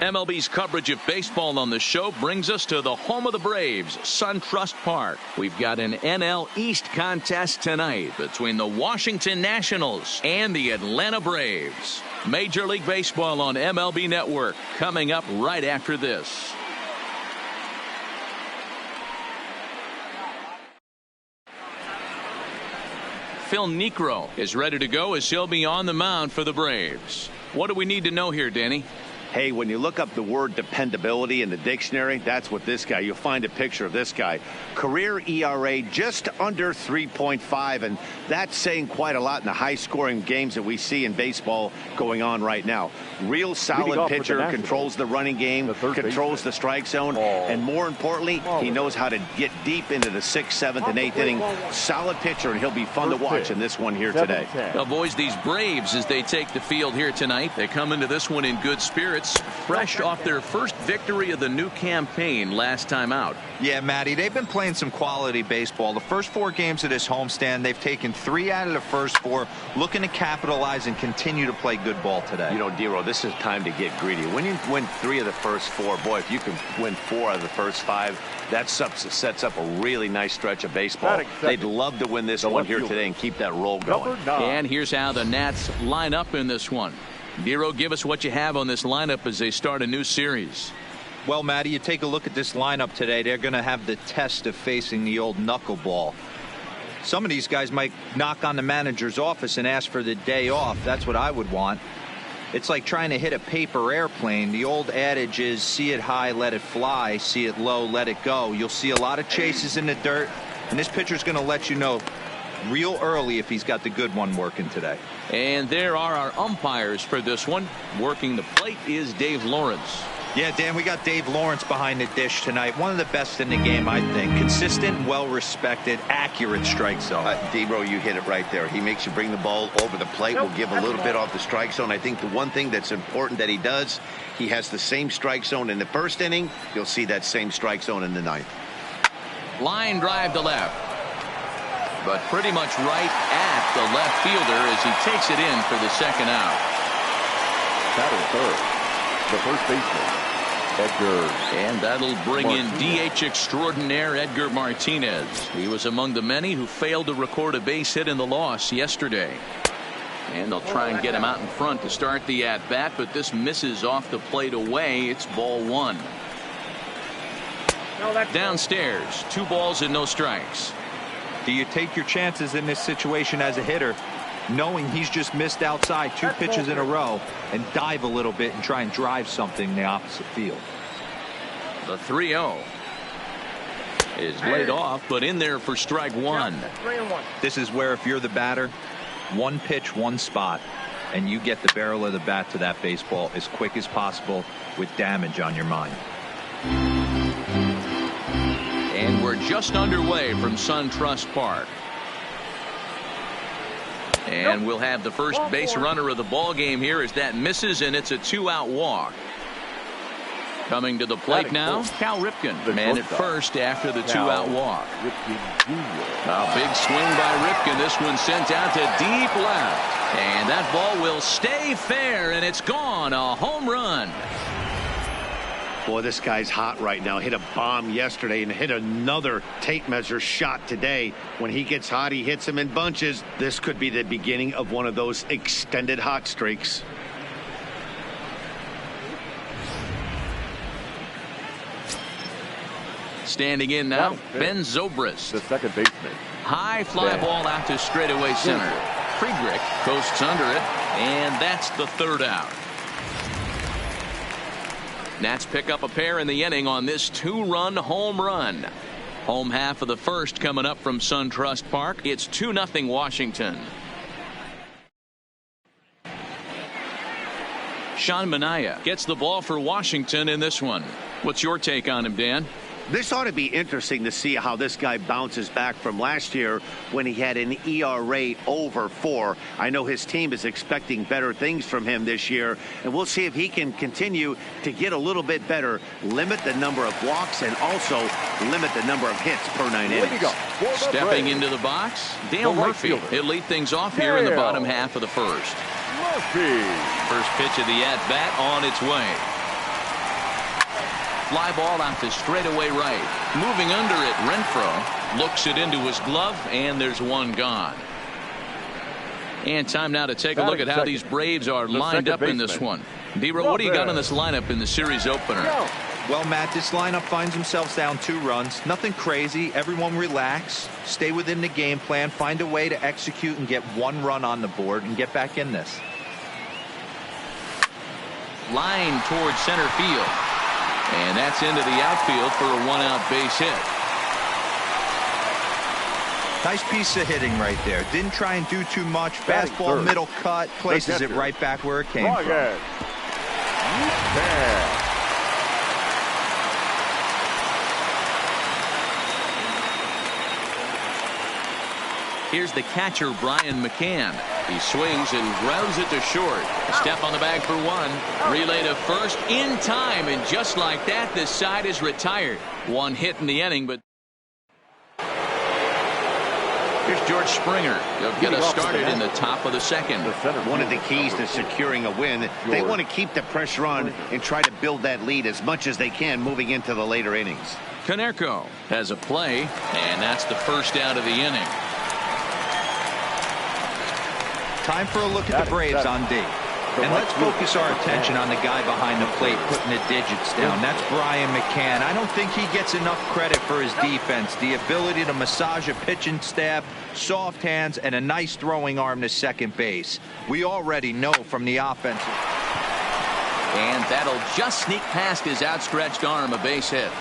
MLB's coverage of baseball on the show brings us to the home of the Braves, SunTrust Park. We've got an NL East contest tonight between the Washington Nationals and the Atlanta Braves. Major League Baseball on MLB Network coming up right after this. Phil Niekro is ready to go as he'll be on the mound for the Braves. What do we need to know here, Danny? Hey, when you look up the word dependability in the dictionary, that's what this guy, you'll find a picture of this guy. Career ERA just under 3.5, and that's saying quite a lot in the high-scoring games that we see in baseball going on right now. Real solid pitcher, controls the running game, controls the strike zone, and more importantly, he knows how to get deep into the 6th, 7th, and 8th inning. Solid pitcher, and he'll be fun to watch in this one here today. Now, boys, these Braves, as they take the field here tonight, they come into this one in good spirits. Fresh off their first victory of the new campaign last time out. Yeah, Matty, they've been playing some quality baseball. The first 4 games of this homestand, they've taken 3 out of the first 4, looking to capitalize and continue to play good ball today. You know, Dero, this is time to get greedy. When you win 3 of the first 4, boy, if you can win 4 out of the first 5, that sets up a really nice stretch of baseball. They'd love to win this one here today and keep that roll going. And here's how the Nats line up in this one. Dero, give us what you have on this lineup as they start a new series. Well, Matty, you take a look at this lineup today. They're going to have the test of facing the old knuckleball. Some of these guys might knock on the manager's office and ask for the day off. That's what I would want. It's like trying to hit a paper airplane. The old adage is see it high, let it fly, see it low, let it go. You'll see a lot of chases in the dirt, and this pitcher's going to let you know real early if he's got the good one working today. And there are our umpires for this one. Working the plate is Dave Lawrence. Yeah, Dan, we got Dave Lawrence behind the dish tonight. One of the best in the game, I think. Consistent, well-respected, accurate strike zone. Debro, you hit it right there. He makes you bring the ball over the plate. Will give a little bit off the strike zone. I think the one thing that's important that he does, he has the same strike zone in the first inning. You'll see that same strike zone in the 9th. Line drive to left. But pretty much right at the left fielder as he takes it in for the second out. Batting third, the first baseman, Edgar. And that'll bring in DH extraordinaire Edgar Martinez. He was among the many who failed to record a base hit in the loss yesterday. And they'll try and get him out in front to start the at-bat, but this misses off the plate away. It's ball 1. Downstairs, 2 balls and no strikes. Do you take your chances in this situation as a hitter, knowing he's just missed outside 2 pitches in a row, and dive a little bit and try and drive something in the opposite field? The 3-0 is laid off, but in there for strike 1. This is where if you're the batter, 1 pitch, 1 spot, and you get the barrel of the bat to that baseball as quick as possible with damage on your mind. And we're just underway from SunTrust Park. And we'll have the first base runner of the ball game here as that misses, and it's a 2-out walk. Coming to the plate now, Cal Ripken, man at first after the 2-out walk. A big swing by Ripken. This one sent out to deep left. And that ball will stay fair, and it's gone. A home run. Boy, this guy's hot right now. Hit a bomb yesterday and hit another tape measure shot today. When he gets hot, he hits them in bunches. This could be the beginning of one of those extended hot streaks. Standing in now, Ben Zobrist. The second baseman. High fly ball out to straightaway center. Friedrich coasts under it, and that's the 3rd out. Nats pick up a pair in the inning on this 2-run home run. Home half of the first coming up from SunTrust Park. It's 2-0 Washington. Sean Manaea gets the ball for Washington in this one. What's your take on him, Dan? This ought to be interesting to see how this guy bounces back from last year when he had an ERA over 4. I know his team is expecting better things from him this year, and we'll see if he can continue to get a little bit better, limit the number of walks, and also limit the number of hits per 9 innings. Stepping into the box, Dale Murphy. He'll lead things off here in the bottom half of the first. Murphy. First pitch of the at-bat on its way. fly ball out to straightaway right. Moving under it, Renfroe looks it into his glove, and there's one gone. And time now to take a look at how these Braves are lined up in this one. D-Row, what do you got in this lineup in the series opener? Well, Matt, this lineup finds themselves down 2 runs. Nothing crazy. Everyone relax. Stay within the game plan. Find a way to execute and get 1 run on the board and get back in this. Line towards center field. And that's into the outfield for a 1-out base hit. Nice piece of hitting right there. Didn't try and do too much. Fastball, middle cut, places it right back where it came from. Here's the catcher, Brian McCann. He swings and grounds it to short. A step on the bag for 1. Relay to first in time, and just like that, this side is retired. 1 hit in the inning, but here's George Springer. He'll get us started in the top of the second. One of the keys to securing a win, they want to keep the pressure on and try to build that lead as much as they can moving into the later innings. Konerko has a play, and that's the first out of the inning. Time for a look at the Braves on D. And let's focus our attention on the guy behind the plate putting the digits down. That's Brian McCann. I don't think he gets enough credit for his defense. The ability to massage a pitching staff, soft hands, and a nice throwing arm to second base. We already know from the offense. And that'll just sneak past his outstretched arm, a base hit.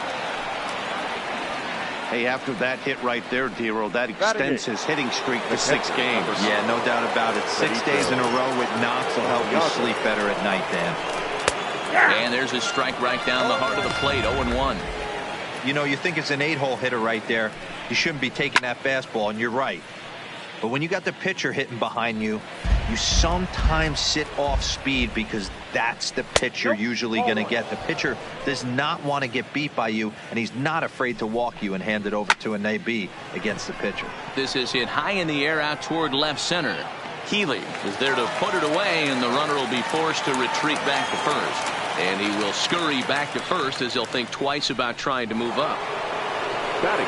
Hey, after that hit right there, D-Row, that extends his hitting streak to 6 games. Yeah, no doubt about it. 6 days in a row with knocks will help you sleep better at night, Dan. And there's a strike right down the heart of the plate, 0-1. You know, you think it's an 8-hole hitter right there. You shouldn't be taking that fastball, and you're right. But when you got the pitcher hitting behind you, you sometimes sit off speed because that's the pitch you're usually going to get. The pitcher does not want to get beat by you, and he's not afraid to walk you and hand it over to an AB against the pitcher. This is hit high in the air out toward left center. Healy is there to put it away, and the runner will be forced to retreat back to first. And he will scurry back to first as he'll think twice about trying to move up.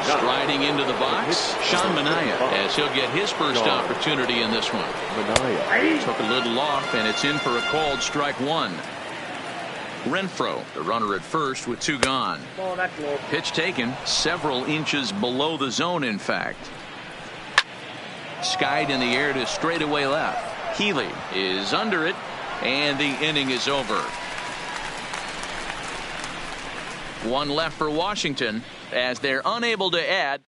Striding into the box, Sean Manaea, as he'll get his first opportunity in this one. Took a little off, and it's in for a called strike 1. Renfroe, the runner at first with 2 gone. Pitch taken several inches below the zone, in fact. Skied in the air to straightaway left. Healy is under it, and the inning is over. 1 left for Washington, as they're unable to add.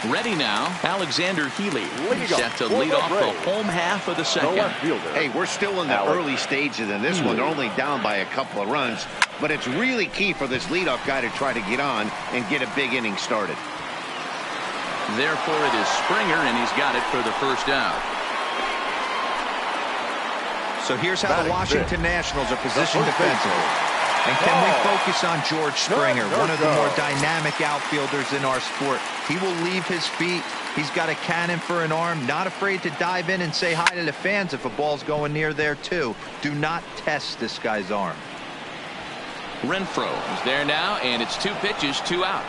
Ready now, Alexander Healy, set to lead off the home half of the second. Hey, we're still in the early stages in this one. They're only down by a couple of runs, but it's really key for this leadoff guy to try to get on and get a big inning started. Therefore, it is Springer, and he's got it for the first out. So here's how the Washington Nationals are positioned defensively. And can we focus on George Springer, one of the more dynamic outfielders in our sport? He will leave his feet. He's got a cannon for an arm, not afraid to dive in and say hi to the fans if a ball's going near there, too. Do not test this guy's arm. Renfroe is there now, and it's 2 pitches, 2 out.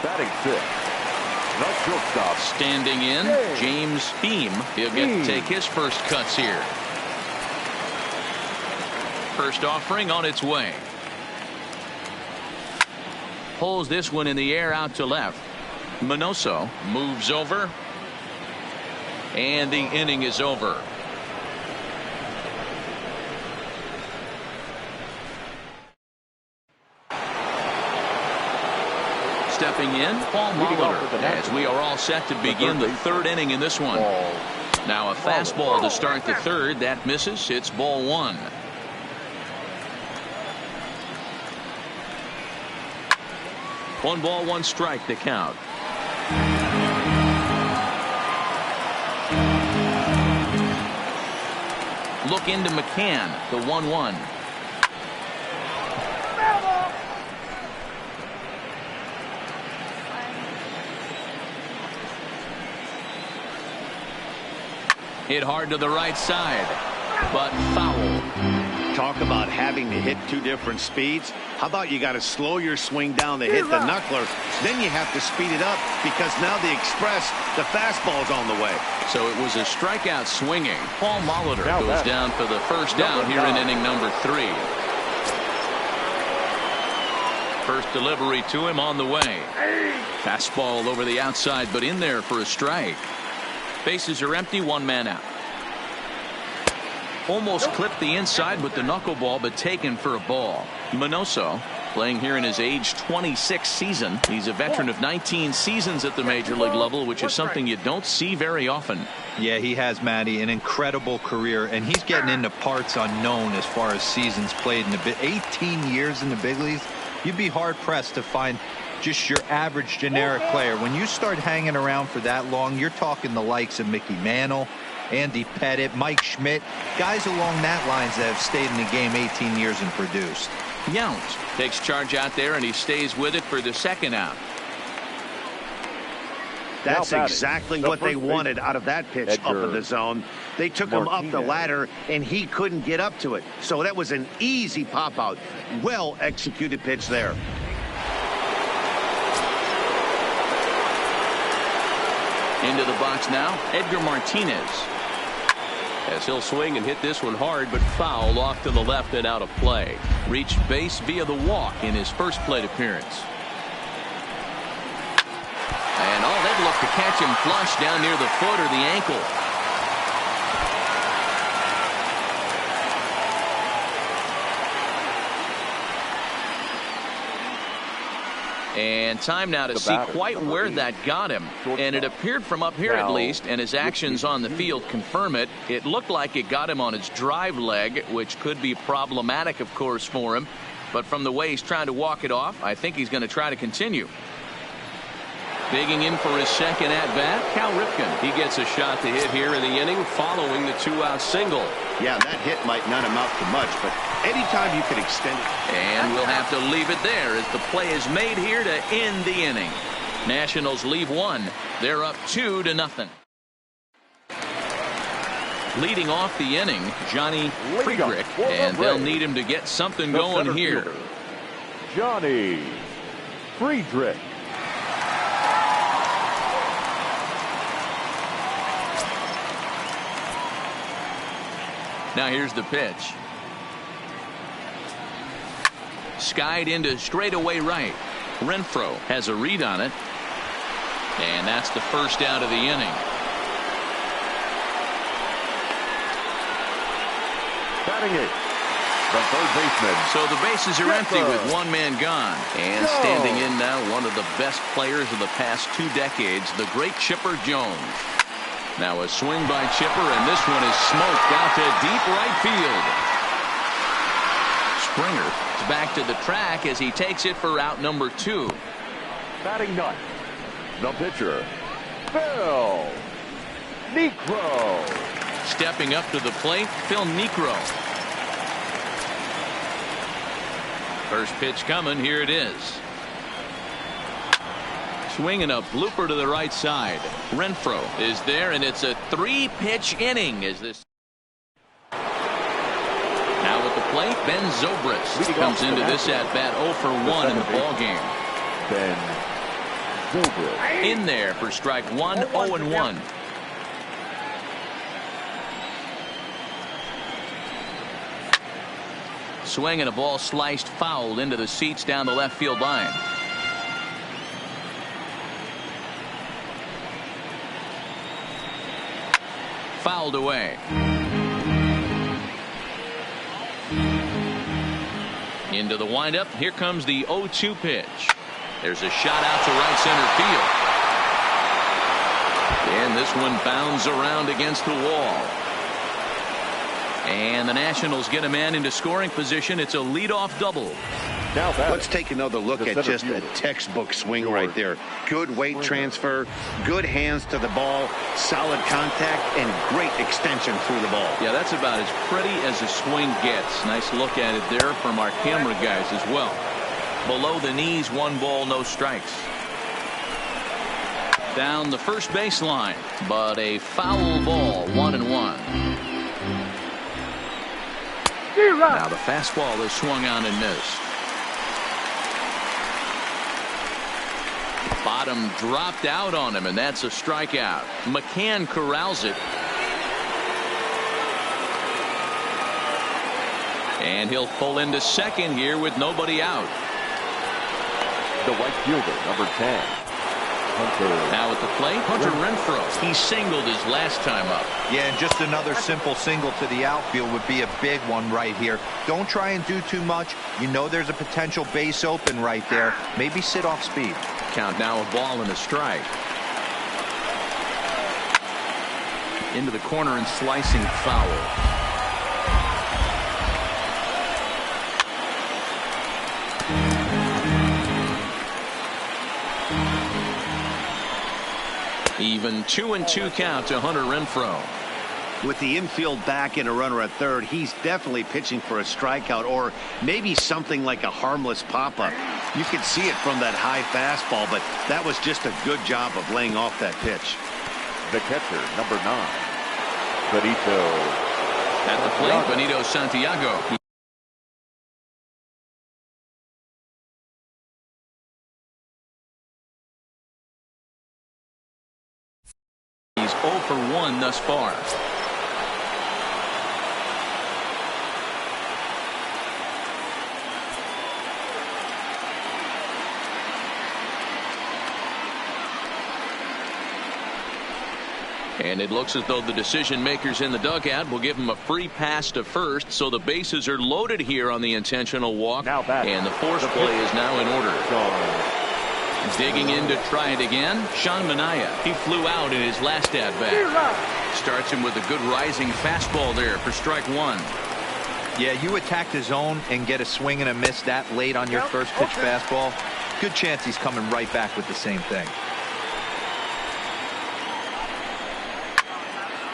Batting 6th, the shortstop. Standing in, James Beam. He'll get to take his first cuts here. First offering on its way. Pulls this one in the air out to left. Minoso moves over, and the inning is over. Stepping in, Paul Molitor, as we are all set to begin the 3rd inning in this one. Now a fastball to start the 3rd. That misses. It's ball 1. 1 ball, 1 strike to count. Look into McCann, the 1-1. Hit hard to the right side, but foul. Talk about having to hit two different speeds. How about you got to slow your swing down to hit the knuckler, then you have to speed it up because now the express, the fastball's on the way. So it was a strikeout swinging. Paul Molitor goes down for the first out here in inning number 3. First delivery to him on the way. Fastball over the outside, but in there for a strike. Bases are empty, 1 man out. Almost clipped the inside with the knuckleball, but taken for a ball. Minoso playing here in his age 26 season. He's a veteran of 19 seasons at the major league level, which is something you don't see very often. Yeah, he has, Matty, an incredible career, and he's getting into parts unknown as far as seasons played in the 18 years in the big leagues. You'd be hard pressed to find just your average generic player. When you start hanging around for that long, you're talking the likes of Mickey Mantle, Andy Pettit, Mike Schmidt, guys along that lines that have stayed in the game 18 years and produced. Yount takes charge out there, and he stays with it for the second out. That's exactly what they wanted out of that pitch up in the zone. They took him up the ladder, and he couldn't get up to it. So that was an easy pop-out. Well-executed pitch there. Into the box now, Edgar Martinez. As he'll swing and hit this one hard, but foul off to the left and out of play. Reached base via the walk in his first plate appearance. And they'd look to catch him flush down near the foot or the ankle. And time now to see quite where that got him. And it appeared from up here at least, and his actions on the field confirm it. It looked like it got him on his drive leg, which could be problematic, of course, for him. But from the way he's trying to walk it off, I think he's going to try to continue. Digging in for his second at-bat, Cal Ripken. He gets a shot to hit here in the inning following the 2-out single. Yeah, that hit might not amount to much, but anytime you can extend it. And we'll have to leave it there as the play is made here to end the inning. Nationals leave 1. They're up 2-0. Leading off the inning, Johnny Friedrich, and they'll need him to get something going here. Johnny Friedrich. Now here's the pitch. Skied into straightaway right. Renfroe has a read on it. And that's the first out of the inning. Batting it, the third baseman. So the bases are empty with 1 man gone. And standing in now, one of the best players of the past 2 decades, the great Chipper Jones. Now a swing by Chipper, and this one is smoked out to deep right field. Springer is back to the track as he takes it for out number 2. Batting ninth, the pitcher, Phil Niekro. Stepping up to the plate, Phil Niekro. First pitch coming, here it is. Swinging a blooper to the right side. Renfroe is there, and it's a 3-pitch inning. As this now at the plate, Ben Zobrist comes into this at bat 0 for 1 in the ball game. Ben Zobrist in there for strike 1, 0-1. Swinging a ball sliced foul into the seats down the left field line. Fouled away. Into the windup. Here comes the 0-2 pitch. There's a shot out to right center field. And this one bounds around against the wall. And the Nationals get a man into scoring position. It's a leadoff double. Now let's take another look at just a textbook swing right there. Good weight transfer, good hands to the ball, solid contact, and great extension through the ball. Yeah, that's about as pretty as a swing gets. Nice look at it there from our camera guys as well. Below the knees, 1 ball, no strikes. Down the first baseline, but a foul ball, 1-1. Now the fastball is swung on and missed. Bottom dropped out on him, and that's a strikeout. McCann corrals it. And he'll pull into second here with nobody out. The right fielder, number 10. Hunter. Now at the plate, Hunter Renfroe. He singled his last time up. Yeah, and just another simple single to the outfield would be a big one right here. Don't try and do too much. You know there's a potential base open right there. Maybe sit off speed. Count now, a ball and a strike. Into the corner and slicing foul. Even 2-2 count to Hunter Renfroe. With the infield back and a runner at third, he's definitely pitching for a strikeout or maybe something like a harmless pop-up. You could see it from that high fastball, but that was just a good job of laying off that pitch. The catcher, number 9. Benito. At the plate, Benito Santiago. He's 0 for 1 thus far. And it looks as though the decision makers in the dugout will give him a free pass to first, so the bases are loaded here on the intentional walk. And the force play is now in order. Digging in to try it again, Sean Manaea. He flew out in his last at-bat. Starts him with a good rising fastball there for strike one. Yeah, you attack the zone and get a swing and a miss that late on your first pitch fastball. Good chance he's coming right back with the same thing.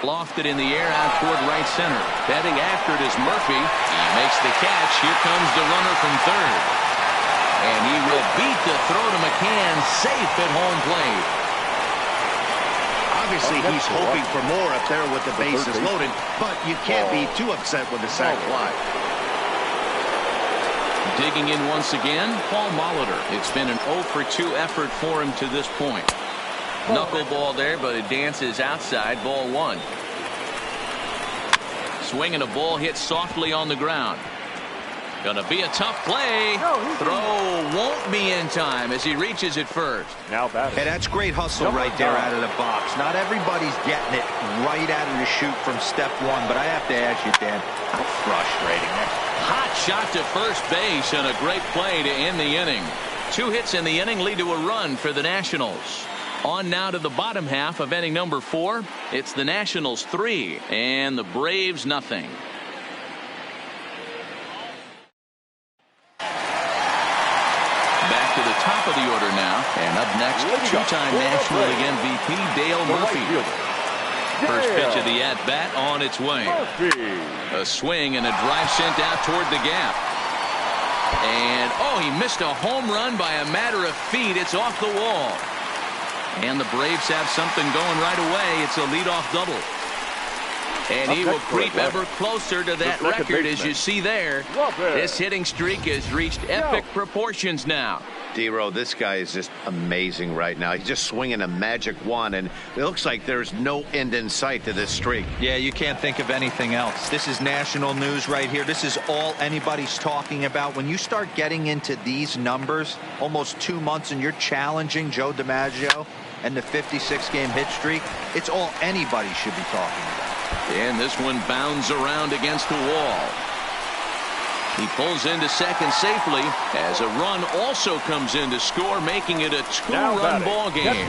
Lofted in the air out toward right center. Batting after it is Murphy. He makes the catch. Here comes the runner from third. And he will beat the throw to McCann, safe at home plate. Obviously, he's hoping for more up there with the bases loaded, but you can't be too upset with the sac fly. Digging in once again, Paul Molitor. It's been an 0 for 2 effort for him to this point. Knuckleball there, but it dances outside. Ball one. Swinging a ball hit softly on the ground. Gonna be a tough play. Throw won't be in time as he reaches it first. Now batting. Hey, that's great hustle right there out of the box. Not everybody's getting it right out of the chute from step one, but I have to ask you, Dan, how frustrating that. Hot shot to first base and a great play to end the inning. 2 hits in the inning lead to a run for the Nationals. On now to the bottom half of inning number 4. It's the Nationals 3 and the Braves nothing. Back to the top of the order now, and up next, 2-time National League MVP Dale Murphy. First pitch of the at-bat on its way. A swing and a drive sent out toward the gap. And he missed a home run by a matter of feet. It's off the wall. And the Braves have something going right away. It's a leadoff double. And he will creep ever closer to that record, as you see there. This hitting streak has reached epic proportions now. D-Row, this guy is just amazing right now. He's just swinging a magic wand, and it looks like there's no end in sight to this streak. Yeah, you can't think of anything else. This is national news right here. This is all anybody's talking about. When you start getting into these numbers, almost 2 months, and you're challenging Joe DiMaggio and the 56-game hit streak, it's all anybody should be talking about. And this one bounds around against the wall. He pulls into second safely as a run also comes in to score, making it a 2-run ball game.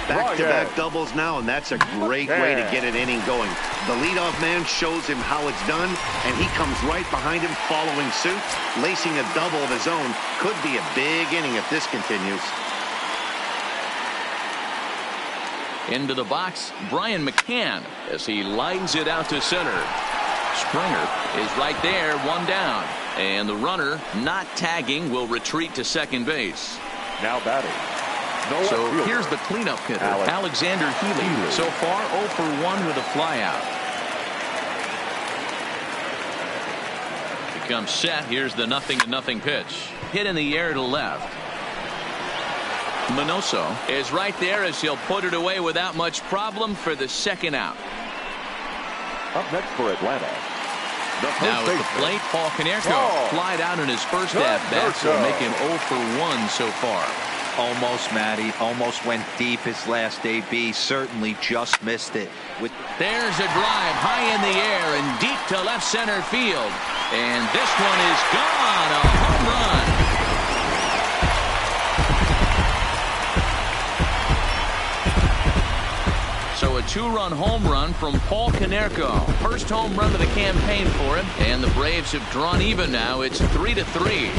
Back-to-back doubles now, and that's a great way to get an inning going. The leadoff man shows him how it's done, and he comes right behind him following suit, lacing a double of his own. Could be a big inning if this continues. Into the box, Brian McCann as he lines it out to center. Springer is right there, 1 down. And the runner, not tagging, will retreat to second base. Now batting. So here's the cleanup hitter, Alexander Healy. So far 0 for 1 with a flyout. comes set. Here's the 0-0 pitch. Hit in the air to left. Minoso is right there as he'll put it away without much problem for the second out. Up next for Atlanta, now at the plate, Paul Konerko flied out in his first at-bat, so make him 0 for 1 so far. Almost, Matty. Almost went deep his last AB. Certainly just missed it. There's a drive high in the air and deep to left center field. And this one is gone. A home run. So a 2-run home run from Paul Konerko. First home run of the campaign for him. And the Braves have drawn even now. It's 3-3.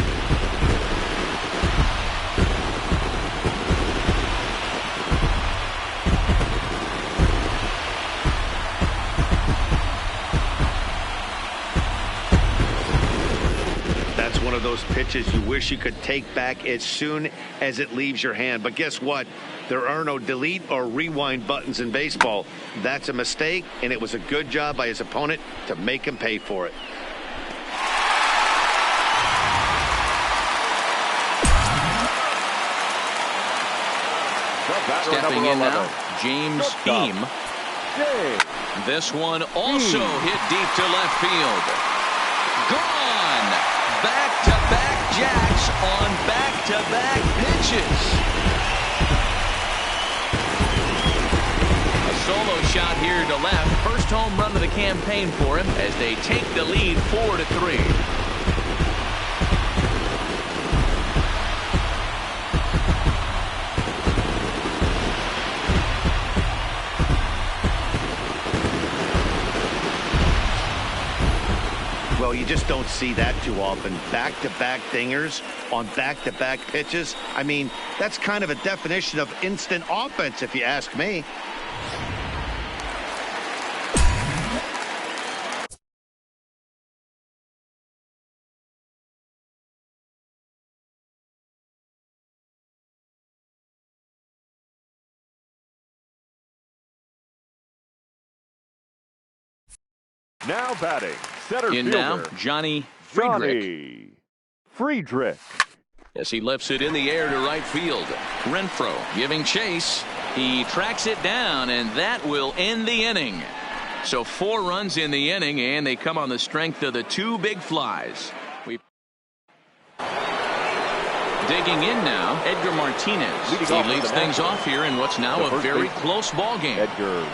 One of those pitches you wish you could take back as soon as it leaves your hand. But guess what? There are no delete or rewind buttons in baseball. That's a mistake, and it was a good job by his opponent to make him pay for it. Stepping in now, James Eam. This one also hit deep to left field. Gone! Back-to-back jacks on back-to-back pitches. A solo shot here to left. First home run of the campaign for him as they take the lead 4-3. Well, you just don't see that too often. Back-to-back dingers on back-to-back pitches. I mean, that's kind of a definition of instant offense, if you ask me. Now batting, center in fielder, now, Johnny Friedrich. Johnny Friedrich. As he lifts it in the air to right field. Renfroe giving chase. He tracks it down, and that will end the inning. So 4 runs in the inning, and they come on the strength of the 2 big flies. Digging in now, Edgar Martinez. He leads things off here in what's now a very close ball game. Edgar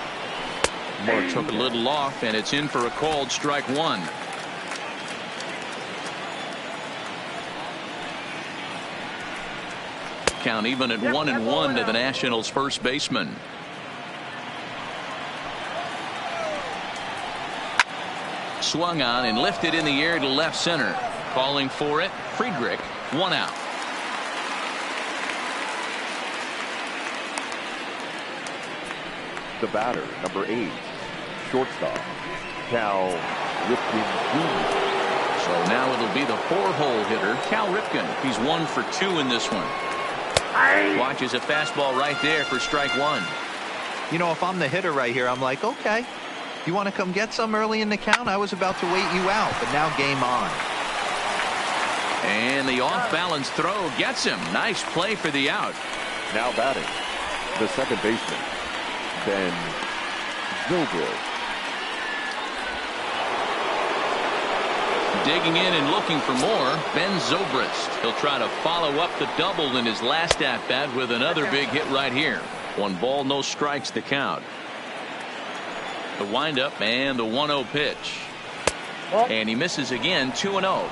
Martinez took a little off, and it's in for a called strike 1. Count even at 1-1 to the Nationals' first baseman. Swung on and lifted in the air to left center. Calling for it, Friedrich, 1 out. The batter, number 8, shortstop, Cal Ripken Jr. So now it'll be the 4-hole hitter, Cal Ripken. He's 1 for 2 in this one. Watches a fastball right there for strike 1. You know, if I'm the hitter right here, I'm like, okay, you want to come get some early in the count? I was about to wait you out, but now game on. And the off-balance throw gets him. Nice play for the out. Now batting, the second baseman, Ben Zobrist. Digging in and looking for more, Ben Zobrist. He'll try to follow up the double in his last at-bat with another big hit right here. 1 ball, no strikes to count. The windup and the 1-0 pitch. And he misses again, 2-0.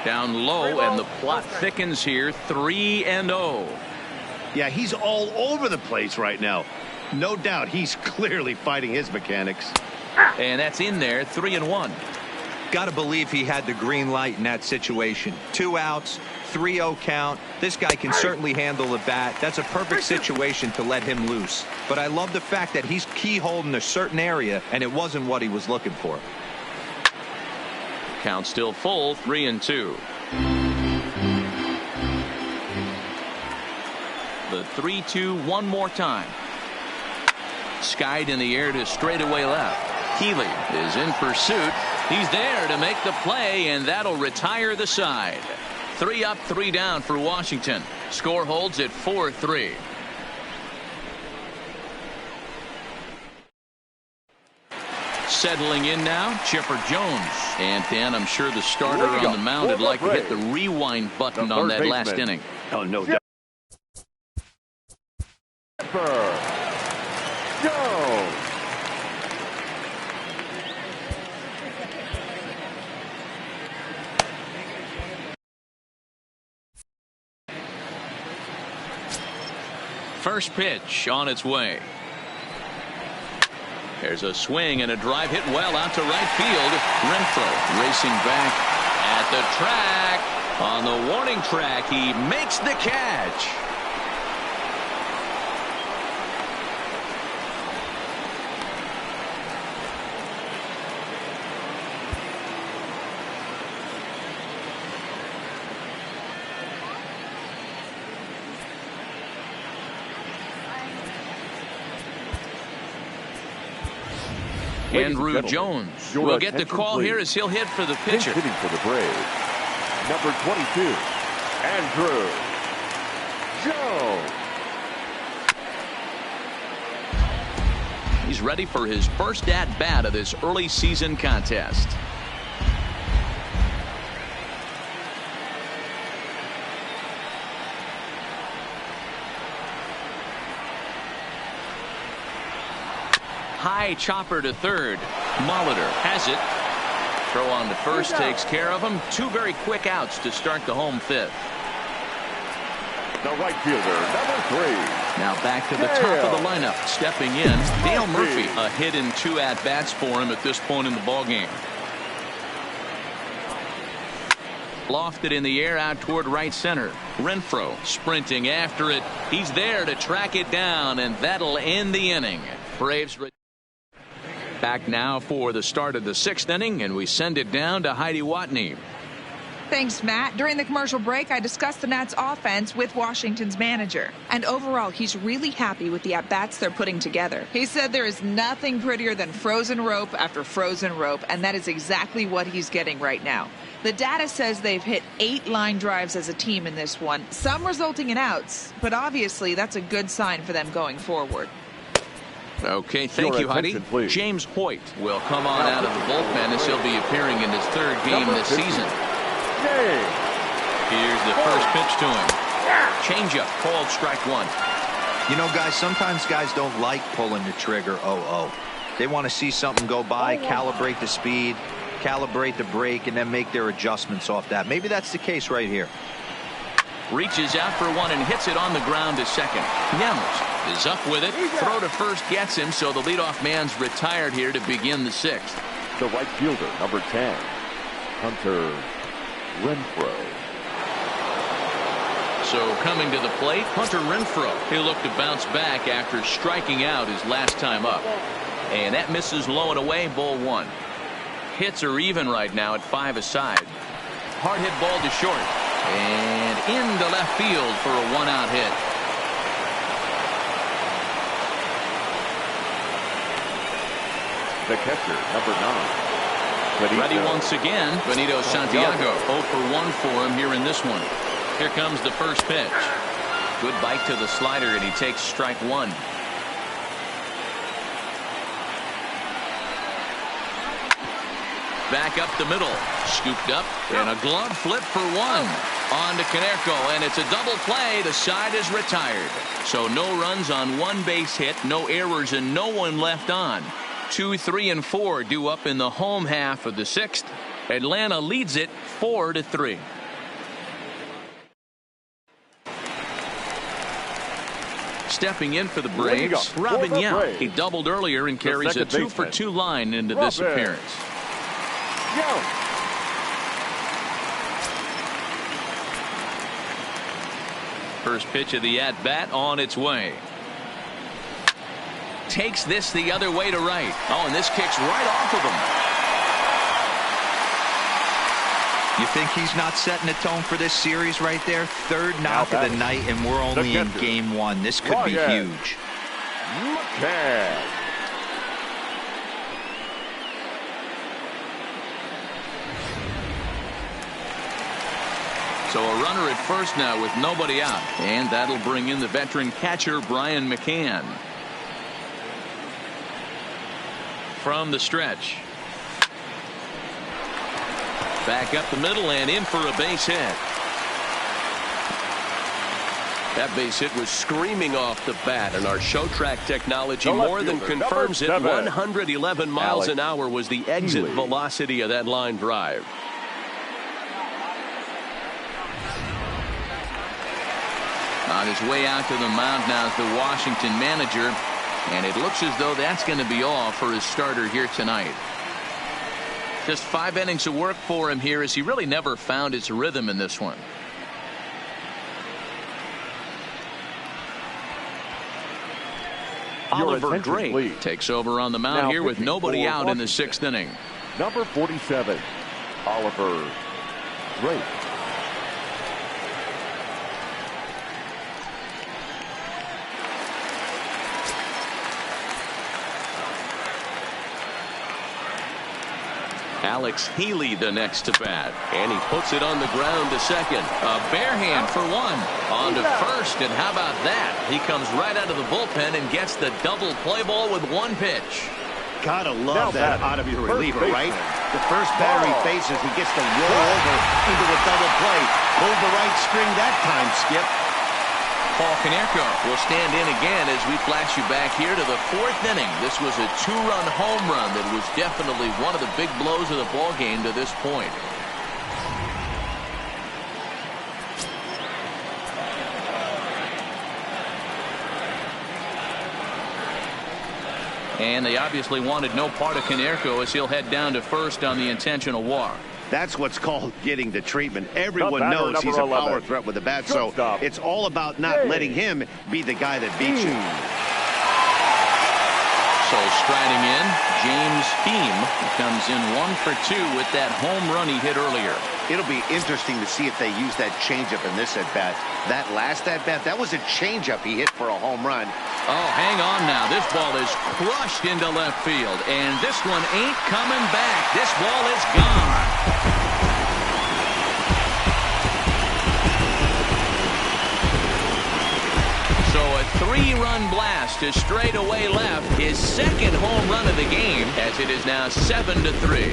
Down low, and the plot thickens here, 3-0. Yeah, he's all over the place right now. No doubt he's clearly fighting his mechanics. And that's in there, 3-1. Got to believe he had the green light in that situation. 2 outs, 3-0 count. This guy can certainly handle the bat. That's a perfect situation to let him loose. But I love the fact that he's keyholed in a certain area, and it wasn't what he was looking for. Count still full, 3-2. The 3-2 one more time. Skied in the air to straightaway left. Healy is in pursuit. He's there to make the play, and that'll retire the side. 3 up, 3 down for Washington. Score holds at 4-3. Settling in now, Chipper Jones. And Dan, I'm sure the starter on the mound would like to hit the rewind button on that last inning. Oh, no doubt. Jones. First pitch on its way. There's a swing and a drive hit well out to right field. Renfroe racing back at the track. On the warning track, he makes the catch. Andrew Jones will get the call here as he'll hit for the pitcher. Hitting for the Braves, number 22, Andrew Jones. He's ready for his first at-bat of this early season contest. High chopper to third. Molitor has it. Throw on to first takes care of him. 2 very quick outs to start the home 5th. The right fielder, number 3. Now back to the top of the lineup. Stepping in, Dale Murphy. A hit in 2 at-bats for him at this point in the ballgame. Lofted in the air out toward right center. Renfroe sprinting after it. He's there to track it down, and that'll end the inning. Braves back now for the start of the 6th inning, and we send it down to Heidi Watney. Thanks, Matt. During the commercial break, I discussed the Nats offense with Washington's manager. And overall, he's really happy with the at-bats they're putting together. He said there is nothing prettier than frozen rope after frozen rope, and that is exactly what he's getting right now. The data says they've hit 8 line drives as a team in this one, some resulting in outs, but obviously that's a good sign for them going forward. Okay, thank you, Heidi. Please. James Hoyt will come on out of the bullpen as he'll be appearing in his 3rd game this season. Here's the first pitch to him. Changeup, called strike 1. You know, guys, sometimes guys don't like pulling the trigger. They want to see something go by, calibrate the speed, calibrate the brake, and then make their adjustments off that. Maybe that's the case right here. Reaches out for one and hits it on the ground to second. Nels is up with it. Throw to first gets him, so the leadoff man's retired here to begin the 6th. The right fielder, number 10, Hunter Renfroe. So coming to the plate, Hunter Renfroe. He'll look to bounce back after striking out his last time up. And that misses low and away, ball 1. Hits are even right now at 5 aside. Hard hit ball to short. And into left field for a 1-out hit. The catcher, number 9. Ready once again. Benito Santiago 0 for 1 for him here in this one. Here comes the first pitch. Good bite to the slider, and he takes strike 1. Back up the middle. Scooped up, and a glove flip for 1. On to Canerco, and it's a double play. The side is retired. So no runs on 1 base hit, no errors, and no one left on. 2, 3, and 4 due up in the home half of the 6th. Atlanta leads it 4-3. Stepping in for the Braves, Robin Yount. He doubled earlier and carries a 2 for 2 line into this appearance. First pitch of the at-bat on its way. Takes this the other way to right. Oh, and this kicks right off of him. You think he's not setting the tone for this series right there? 3rd knock of the night, and we're only in game 1. This could be huge. McCann. So a runner at first now with nobody out. And that'll bring in the veteran catcher, Brian McCann. From the stretch. Back up the middle and in for a base hit. That base hit was screaming off the bat, and our show track technology more than confirms it. 111 miles an hour was the exit velocity of that line drive. On his way out to the mound now is the Washington manager, and it looks as though that's going to be all for his starter here tonight. Just 5 innings of work for him here, as he really never found his rhythm in this one. Oliver Drake takes over on the mound here with nobody out in the 6th inning. Number 47, Oliver Drake. Alex Healy the next to bat, and he puts it on the ground to second. A bare hand for one. On to first, and how about that? He comes right out of the bullpen and gets the double play ball with 1 pitch. Gotta love that out of your reliever, right? The first batter he faces, he gets to roll over into a double play. Pulled the right string that time, Skip. Paul Konerko will stand in again as we flash you back here to the 4th inning. This was a 2-run home run that was definitely one of the big blows of the ball game to this point. And they obviously wanted no part of Konerko as he'll head down to first on the intentional walk. That's what's called getting the treatment. Everyone knows he's a power threat with the bat, so it's all about not letting him be the guy that beats you. So striding in, James Beam comes in 1 for 2 with that home run he hit earlier. It'll be interesting to see if they use that changeup in this at-bat. That last at-bat, that was a changeup he hit for a home run. Oh, hang on now. This ball is crushed into left field, and this one ain't coming back. This ball is gone. So a 3-run blast to straightaway left, his 2nd home run of the game, as it is now 7-3.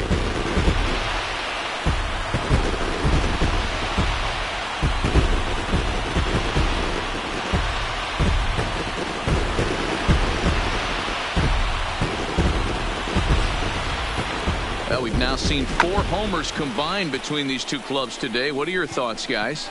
Well, we've now seen 4 homers combined between these two clubs today. What are your thoughts, guys?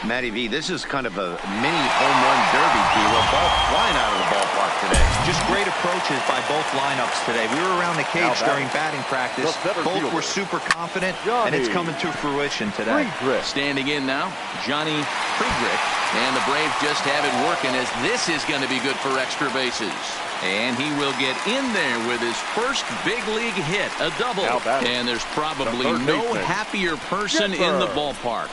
Matty V, this is kind of a mini home run derby, P. We're both flying out of the ballpark today. Just great approaches by both lineups today. We were around the cage during batting practice. Both were super confident, and it's coming to fruition today. Standing in now, Johnny Friedrich. And the Braves just have it working, as this is going to be good for extra bases. And he will get in there with his first big league hit, a double. And there's probably no happier person in the ballpark.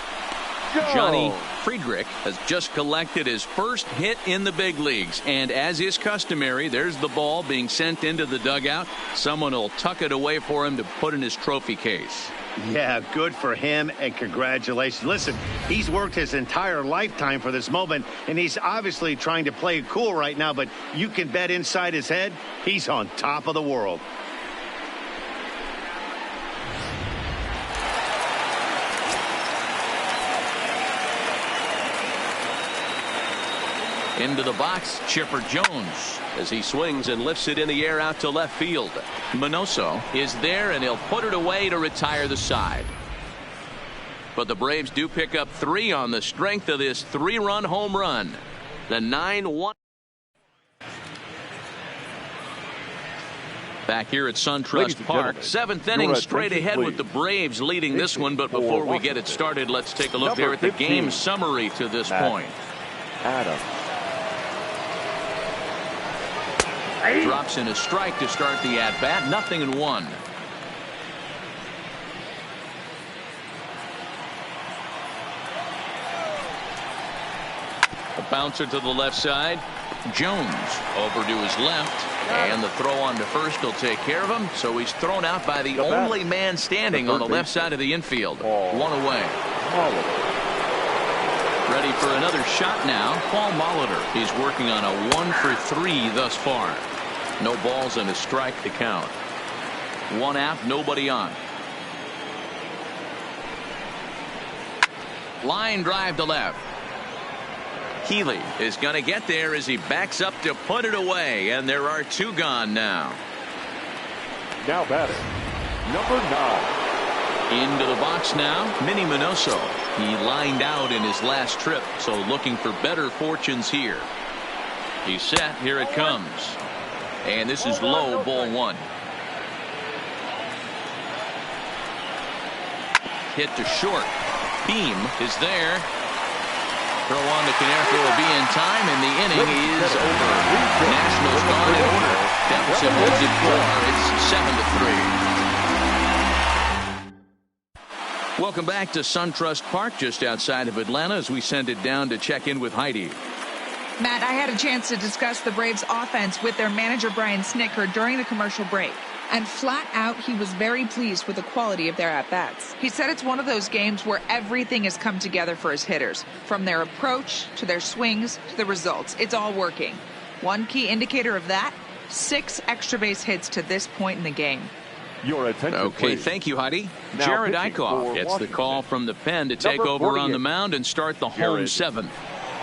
Johnny Friedrich has just collected his first hit in the big leagues, and as is customary, there's the ball being sent into the dugout. Someone will tuck it away for him to put in his trophy case. Yeah, good for him, and congratulations. Listen, he's worked his entire lifetime for this moment, and he's obviously trying to play it cool right now, but you can bet inside his head, he's on top of the world. Into the box, Chipper Jones, as he swings and lifts it in the air out to left field. Minoso is there, and he'll put it away to retire the side. But the Braves do pick up 3 on the strength of this 3-run home run. The 9-1. Back here at SunTrust Park, 7th inning straight ahead with the Braves leading this one. But before we get it started, let's take a look there at the game summary to this point. Drops in a strike to start the at-bat. 0-1. bouncer to the left side. Jones over to his left. And the throw on to first will take care of him. So he's thrown out by the only man standing on the left side of the infield. One away. Ready for another shot now. Paul Molitor. He's working on a 1-for-3 thus far. No balls and a strike to count. One out, nobody on. Line drive to left. Healy is going to get there as he backs up to put it away, and there are two gone now. Now batting, number 9. Into the box now, Minnie Minoso. He lined out in his last trip, so looking for better fortunes here. He's set. Here it comes. And this is low, ball 1. Hit to short. Beam is there. Throw on to Connecticut will be in time, and the inning is over. Nationals gone in order. Deficit holds it 4. It's 7-3. Welcome back to SunTrust Park, just outside of Atlanta, as we send it down to check in with Heidi. Matt, I had a chance to discuss the Braves offense with their manager Brian Snitker during the commercial break. And flat out, he was very pleased with the quality of their at-bats. He said it's one of those games where everything has come together for his hitters. From their approach, to their swings, to the results. It's all working. One key indicator of that, 6 extra base hits to this point in the game. Your attention, okay, please. thank you, Heidi. Now Jared pitching Eichhoff for gets the Washington. call from the pen to take Number over 48. on the mound and start the home 7th.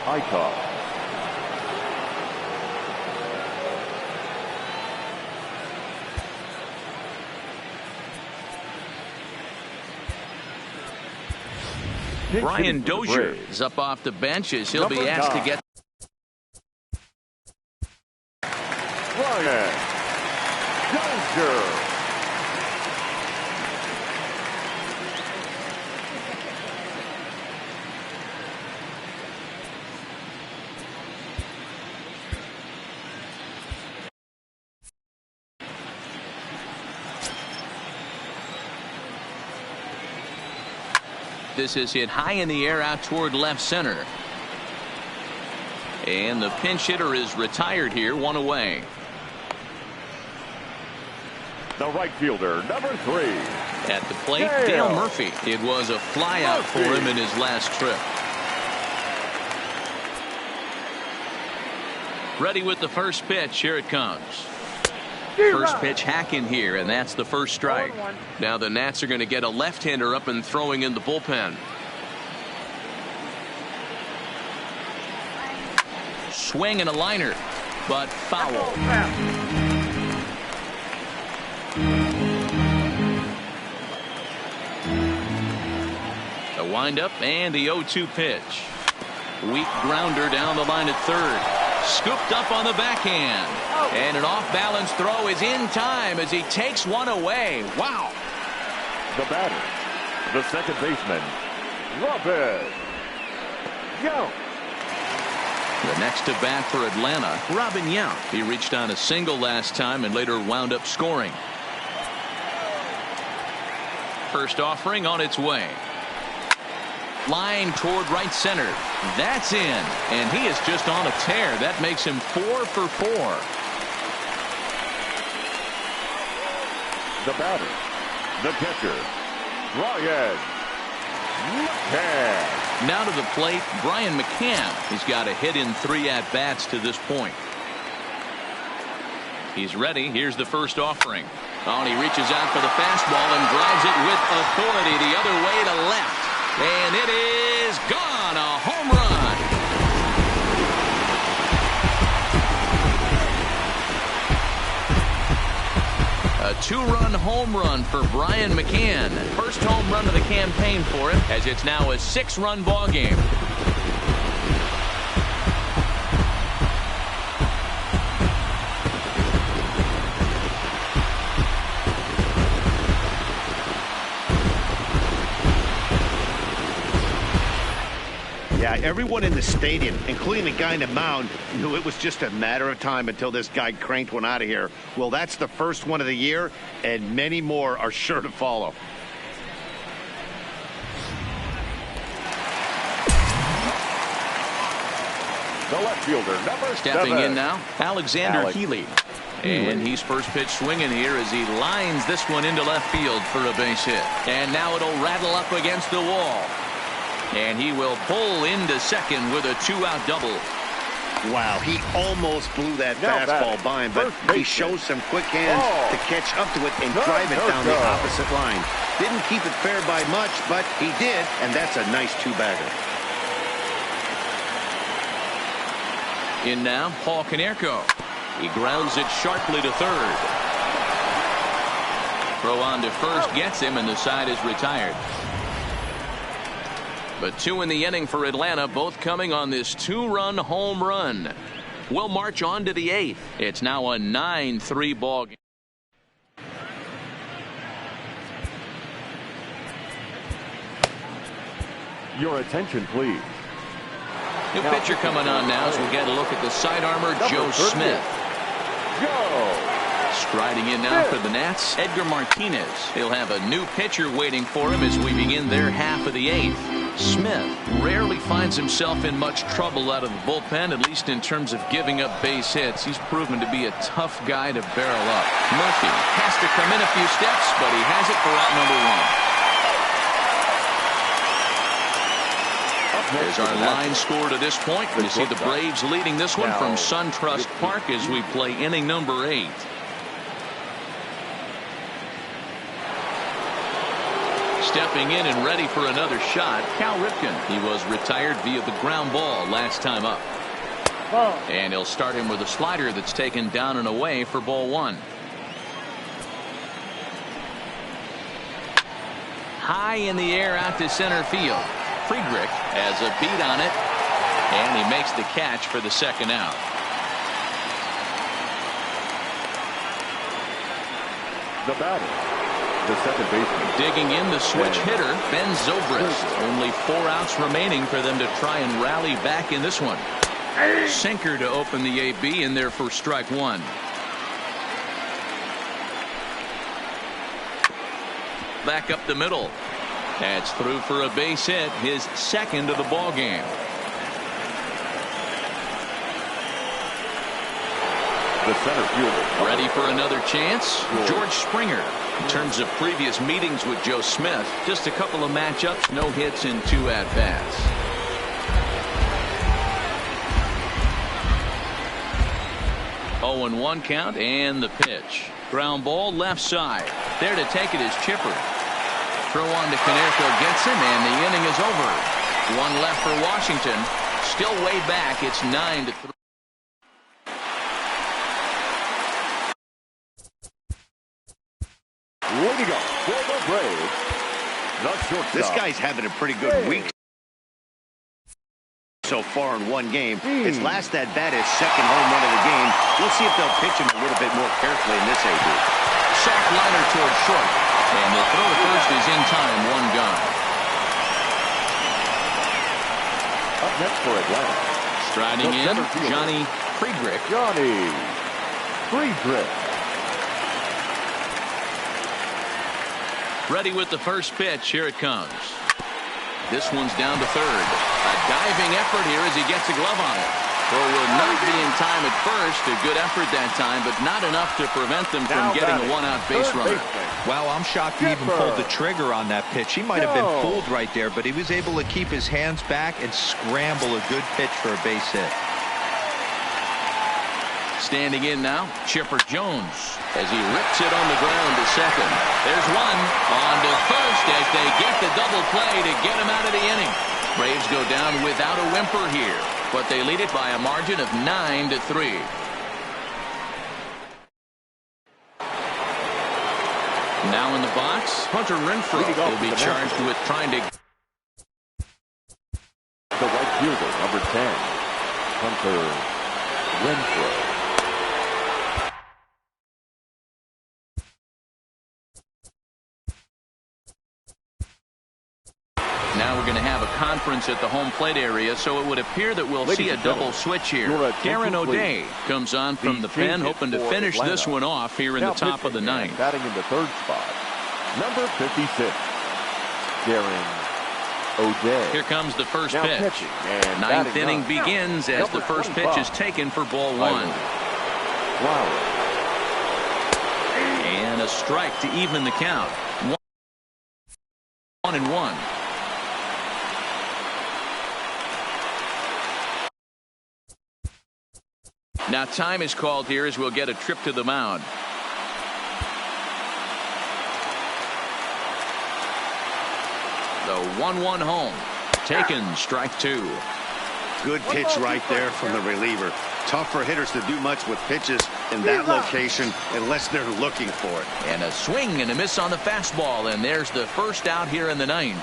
Eichhoff. Brian Dozier is up off the bench as he'll be asked to get. Brian Dozier. This is hit high in the air out toward left center. And the pinch hitter is retired here, 1 away. The right fielder, number 3. At the plate, Dale Murphy. It was a flyout for him in his last trip. Ready with the first pitch. Here it comes. First pitch hack in here, and that's the first strike. Now the Nats are going to get a left-hander up and throwing in the bullpen. Swing and a liner, but foul. A windup and the 0-2 pitch. Weak grounder down the line at third. Scooped up on the backhand. And an off-balance throw is in time as he takes one away. Wow. The batter, the second baseman, Robin Yount. The next to bat for Atlanta, Robin Yount. He reached on a single last time and later wound up scoring. First offering on its way. Line toward right center. That's in. And he is just on a tear. That makes him 4 for 4. The batter, the catcher, Brian McCann. Now to the plate, Brian McCann. He's got a hit in 3 at-bats to this point. He's ready. Here's the first offering. Oh, and he reaches out for the fastball and drives it with authority the other way to left. And it is gone. A home run. A 2-run home run for Brian McCann. First home run of the campaign for him, as it's now a 6-run ball game. Yeah, everyone in the stadium, including the guy in the mound, knew it was just a matter of time until this guy cranked one out of here. Well, that's the first one of the year, and many more are sure to follow. The left fielder, number Stepping 7. in now, Alexander Healy. And he's first pitch swinging here as he lines this one into left field for a base hit. And now it'll rattle up against the wall. And he will pull into second with a 2-out double. Wow, he almost blew that fastball by him, but he shows some quick hands to catch up to it and drive it down the opposite line. Didn't keep it fair by much, but he did, and that's a nice 2-bagger. In now, Paul Konerko. He grounds it sharply to third. Throw on to first gets him, and the side is retired. But 2 in the inning for Atlanta, both coming on this 2-run home run. We'll march on to the 8th. It's now a 9-3 ball game. Your attention, please. New pitcher coming on now as we get a look at the sidearmer, Joe Smith. Striding in now for the Nats, Edgar Martinez. He'll have a new pitcher waiting for him as we begin their half of the 8th. Smith rarely finds himself in much trouble out of the bullpen, at least in terms of giving up base hits. He's proven to be a tough guy to barrel up. Murphy has to come in a few steps, but he has it for out number 1. There's our line score to this point. You see the Braves leading this one from SunTrust Park as we play inning number 8. Stepping in and ready for another shot, Cal Ripken. He was retired via the ground ball last time up. And he'll start him with a slider that's taken down and away for ball 1. High in the air out to center field. Friedrich has a beat on it, and he makes the catch for the 2nd out. The batter, the second baseman. Digging in the switch hitter, Ben Zobrist. Only 4 outs remaining for them to try and rally back in this one. Sinker to open the AB in there for strike 1. Back up the middle. That's through for a base hit, his 2nd of the ball game. The center fielder. Ready for another chance? George Springer. In terms of previous meetings with Joe Smith, just a couple of matchups, no hits in 2 at-bats. Oh, 0-1 count and the pitch. Ground ball left side. There to take it is Chipper. Throw on to Konerko gets him, and the inning is over. 1 left for Washington. Still way back. It's 9-3. Way to go for the Braves. The shortstop. This guy's having a pretty good week so far in 1 game. His last at bat is 2nd home run of the game. We'll see if they'll pitch him a little bit more carefully in this AB. Soft liner toward short. And the throw to first is in time. 1 gone. Up next for Atlanta. Striding in, Johnny Friedrich. Johnny Friedrich. Ready with the first pitch. Here it comes. This one's down to third. A diving effort here as he gets a glove on it. Throw will not be in time at first. A good effort that time, but not enough to prevent them from getting a 1-out base runner. Wow, I'm shocked he even pulled the trigger on that pitch. He might have been fooled right there, but he was able to keep his hands back and scramble a good pitch for a base hit. Standing in now, Chipper Jones as he rips it on the ground to second. There's one on to first as they get the double play to get him out of the inning. Braves go down without a whimper here, but they lead it by a margin of 9-3. Now in the box, Hunter Renfroe will be charged with trying to. The right fielder, number 10, Hunter Renfroe. Now we're going to have a conference at the home plate area, so it would appear that we'll see a double switch here. Darren O'Day comes on from the pen, hoping to finish this one off here in the top of the 9th. Batting in the 3rd spot, number 56, Darren O'Day. Here comes the first Now pitch. pitching and Ninth batting inning up. begins as Number the first 25. pitch is taken for ball one. Flowers. And a strike to even the count. 1-1. Now time is called here as we'll get a trip to the mound. The 1-1 home. Taken, strike two. Good pitch right there from the reliever. Tough for hitters to do much with pitches in that location unless they're looking for it. And a swing and a miss on the fastball, and there's the first out here in the ninth.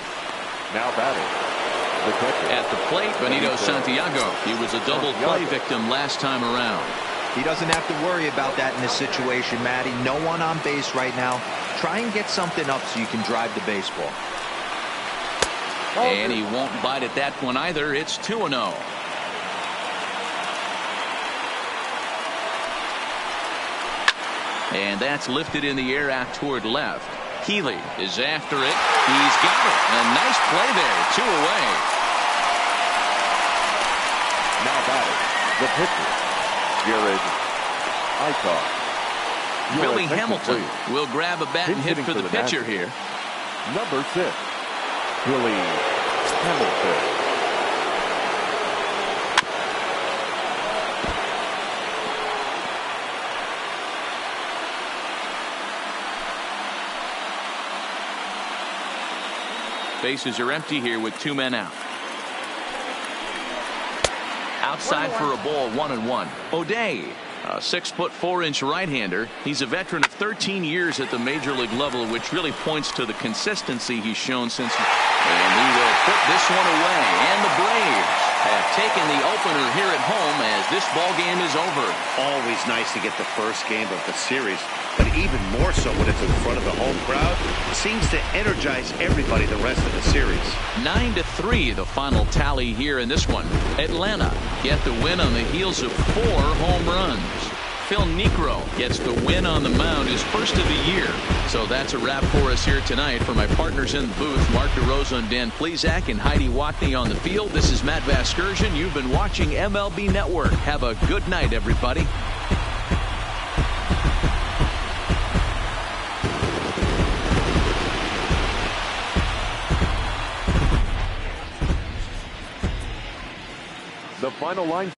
Now batting. The catcher. At the plate, Benito Santiago. He was a double play victim last time around. He doesn't have to worry about that in this situation, Matty. No one on base right now. Try and get something up so you can drive the baseball. And he won't bite at that one either. It's 2-0. And that's lifted in the air out toward left. Healy is after it. He's got it. A nice play there. 2 away. Now batting. The pitcher. Jared Eichhoff. Billy Hamilton will grab a bat and hit for the pitcher here. Number 6. Billy Hamilton. Bases are empty here with 2 men out. Outside for a ball, 1-1. O'Day, a 6'4" right-hander. He's a veteran of 13 years at the major league level, which really points to the consistency he's shown since. And he will put this one away. And the Braves have taken the opener here at home as this ball game is over. Always nice to get the first game of the series, but even more so when it's in front of the home crowd. Seems to energize everybody the rest of the series. 9-3 the final tally here in this one. Atlanta get the win on the heels of 4 home runs. Phil Niekro gets the win on the mound, his first of the year. So that's a wrap for us here tonight. For my partners in the booth, Mark DeRosa and Dan Plesac and Heidi Watney on the field, this is Matt Vasgersian. You've been watching MLB Network. Have a good night, everybody. The final line